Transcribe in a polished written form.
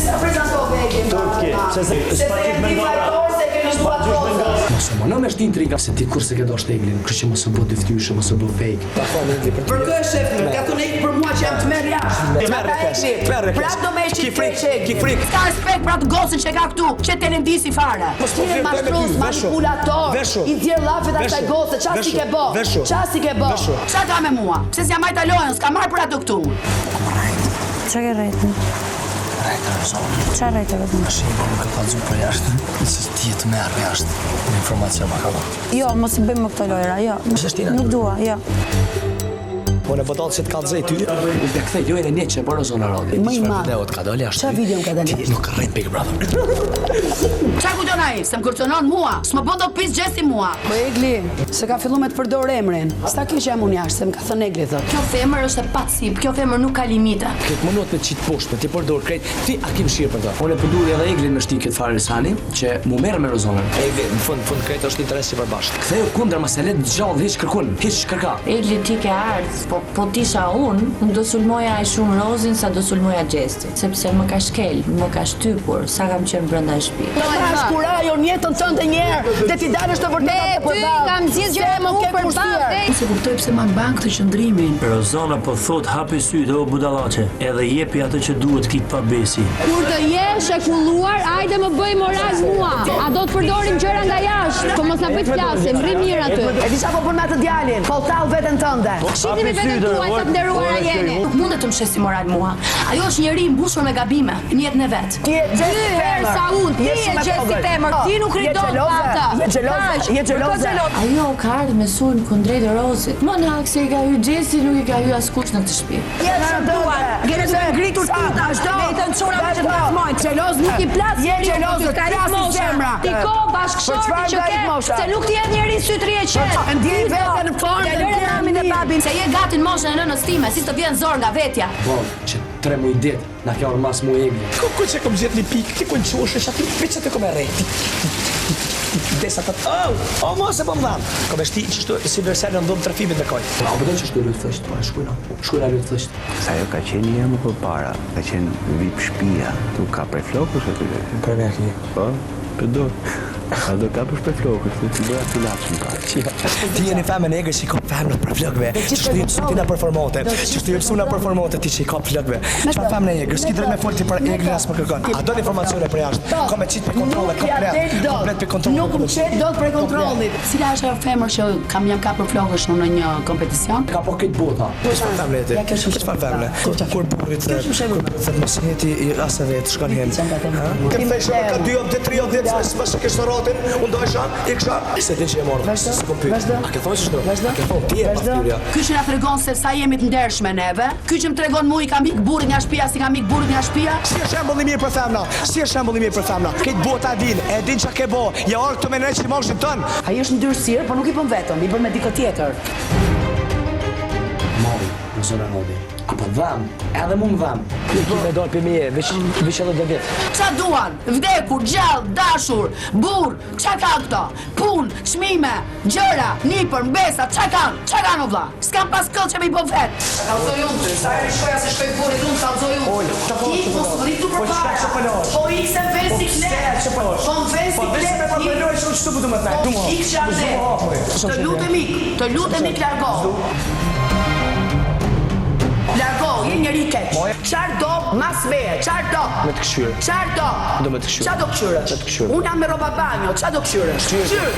sa prezantove e kemë. Turki, se s'paqit me ngara. Mos më në shtin intriga se ti kurse ke do shteglin, kështu që mos u bë dyftyshe, mos u bë fake. Për kë shef, ka thonë ik për mua që jam të merr jashtë. Prap do më shqip. Kik Ka respekt për atë gocën që ka këtu, që televizisi fare. Ti je mashtrues, manipulator. I djer llafet asaj goce, çfarë si ke bë? Çfarë si ke bë? Çfarë ka me mua? Pse s'jam marrë talojën, s'ka marrë për atë këtu. Çka ke rejtë? Qa rejtë e vetëm? Ashtë më ka kalëzu për jashtë, nëse ti jetë me arë jashtë, në informacion ma ka ba. Jo, mos i bëjmë më këto lojra, jo. Nuk dua, jo. Po në bodallë që të kalëzej ty. Unë të këthej lojën e një që e bërë zona radi. Më i madh. Video të ka dalë jashtë. Qa video ka dalë? Ti nuk ka rejtë Big Brother. Qa kujton ai? Se më kërcënon mua, s'më bën do pis gjesti mua. Po Egli, se ka fillu me të përdor emrin. S'ta kish jam unë jashtë, se më ka thënë Egli thot. Kjo femër është e pacip, kjo femër nuk ka limite. Këtë mënot me qitë poshtë, ti përdor krejt, ti a kim shirë për ta. Unë e përduri edhe Eglin me shtin këtë fare Risani, që mu merë me rozonën. Egli, në fund krejt është interes që përbashkë. Ktheu kundër mos e let gjallë hiç kërkon, hiç kërka. Egli ti ke ardhë, po tisha unë, nuk do sulmoja e shumë Rozin sa do sulmoja Gjesti. Sepse më ka shkel, më ka shtypur, sa kam qenë brenda e shtëpisë. Do të shkurajo jetën tënde një herë, dhe ti dalësh të vërtetë për ty kam zgjedhur gjë më për ballë. Se kuptoj pse man bank të qëndrimin. Rozana po thot hapi sytë o budallaçe, edhe jepi atë që duhet kit pa besi. Kur të jesh e kulluar, hajde më bëj moraz mua. A do të përdorim gjëra nga jashtë? Po mos na bëj të flasim, rri mirë aty. E di çfarë po bën me atë djalin? Po tall veten tënde. Shihni veten tuaj sa të nderuara jeni. Nuk mundet të më shesi moral mua. Ajo është njeri i mbushur me gabime, në jetën e vet. Ti je gjesti femër. Sa unë, ti je gjesti femër. Ti nuk ridon ata. Je xheloze. Ajo ka ardhur me sulm kundrejt Rozit. Më në hak se i ka hyrë Gjesti, nuk i ka hyrë askush në këtë shtëpi. Je çfarë? Gjene të ngritur tuta, vazhdo. Vetëm çuna me që të plasmojnë. Xheloz nuk i plas. Je xheloze, ka rasti zemra. Ti ko bashkëshorti që ke, se nuk ti je njeri sytri e qetë. Ndjej veten në formë, Lëre ramin e babin, se je gati në moshën e nënës time, si të vjen zor nga vetja. Po, që 3 muj dit, na ka ormas mu Egli. Ku që kom gjetë një pikë, ti ku në qoshë, që aty veç aty kom e rejti. Desa të mos e po më dhamë. Kom e shti që shtu si verser në ndonë trafimit me kaj. A përdo që shtu lutë thësht, shkujna lutë thësht. Sa jo ka qenë një më përpara, ka qenë vip shpia, tu ka prej flokës aty dhe. Për me akni. Po, për do. A do ka për shpej flokës, të të bëja të lapë më ka. Ti jeni femë negër që i ka femnët për flokëve, që shtu i mësu tina performante, që shtu i mësu na performante ti që i ka flokëve. Çfarë femë negër, s'ki drejt me folti për Eglin as më kërkon. A do informacione për jashtë? Ka me qitë për kontrole, komplet për kontrole. Nuk më qet dot për kontrollit. Cila është ajo femër që kam jam kapur flokësh në një kompeticion? Ka po këtë bota. Çfarë femë ti? Çfarë femë? Kur burit të mos jeti i asave të shkon hen. Ti më shoh ka 2 ose 3 ose s'është ke shorotin, unë dojsha, i kësha, se ti që e morë. Vazhdo. A ke thonë që shtu? A ke thonë, ti e pastirja. Ky që na tregon se sa jemi të ndershme neve. Ky që më tregon mua i kam ik burrit nga shtëpia, si kam ik burrit nga shtëpia. Si është shembull i mirë për femna? Si është shembull i mirë për femna? Këtë bota e din çka ke bë. Ja orë këtu me ne që moshin tën. Ai është ndyrësirë, por nuk i bën vetëm, i bën me dikë tjetër. Mari, në zona radi. Apo dham, edhe mu më dham. Ti me dojë për mje, veç edhe dhe vjetë. Qa duan? Vdekur, gjallë, dashur, burr, qa ka këto? Pun, çmime, gjëra, nipër, mbesa, qa kanë o vlla? S'kam pas këll që me i po vet. Kallzoj unë ty, sa e shkoja se shkoj burit unë, kallzoj unë. Ti mos më rritu për para. Po i se ven si klet. Po më ven si klet. Po ik që atë. Të lutemi klargo. Largo, je njeri keq. Qarë do, mas veje, qarë do. Me të këshyrë. Qarë do. Do me të këshyrë. Qa do këshyrë? Me të këshyrë. Unë jam me roba banjo, qa do këshyrë? Këshyrë.